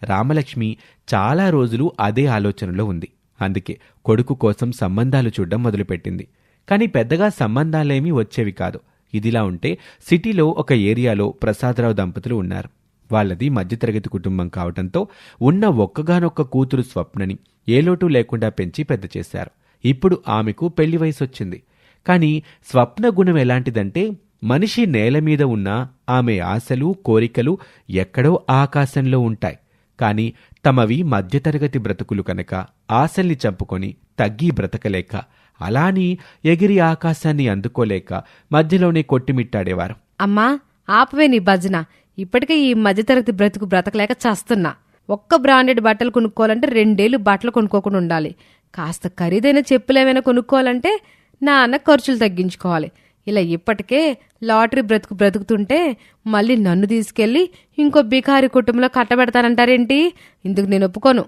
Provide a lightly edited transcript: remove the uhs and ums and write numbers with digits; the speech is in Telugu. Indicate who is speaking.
Speaker 1: రామలక్ష్మి చాలా రోజులు అదే ఆలోచనలో ఉంది. అందుకే కొడుకు కోసం సంబంధాలు చూడడం మొదలుపెట్టింది. కాని పెద్దగా సంబంధాలేమీ వచ్చేవి కాదు. ఇదిలా ఉంటే సిటీలో ఒక ఏరియాలో ప్రసాదరావు దంపతులు ఉన్నారు. వాళ్ళది మధ్యతరగతి కుటుంబం కావటంతో ఉన్న ఒక్కగానొక్క కూతురు స్వప్నని ఏ లోటు లేకుండా పెంచి పెద్ద చేశారు. ఇప్పుడు ఆమెకు పెళ్లి వయసొచ్చింది. కాని స్వప్న గుణం ఎలాంటిదంటే మనిషి నేల మీద ఉన్న ఆమె ఆశలు కోరికలు ఎక్కడో ఆకాశంలో ఉంటాయి. కాని తమవి మధ్యతరగతి బ్రతుకులు కనుక ఆశల్ని చంపుకొని తగ్గి బ్రతకలేక అలాని ఎగిరి ఆకాశాన్ని అందుకోలేక మధ్యలోనే కొట్టిమిట్టాడేవారు.
Speaker 2: అమ్మా ఆపవే నీ భజన. ఇప్పటికే ఈ మధ్యతరగతి బ్రతుకు బ్రతకలేక చేస్తున్నా. ఒక్క బ్రాండెడ్ బట్టలు కొనుక్కోవాలంటే 2 ఏళ్లు బట్టలు కొనుక్కోకుండా ఉండాలి. కాస్త ఖరీదైన చెప్పులేమైనా కొనుక్కోవాలంటే నాన్న ఖర్చులు తగ్గించుకోవాలి. ఇలా ఇప్పటికే లాటరీ బ్రతుకుతుంటే మళ్ళీ నన్ను తీసుకెళ్లి ఇంకో బికారి కుటుంబంలో కట్టబెడతానంటారేంటి? ఇందుకు నేను ఒప్పుకోను.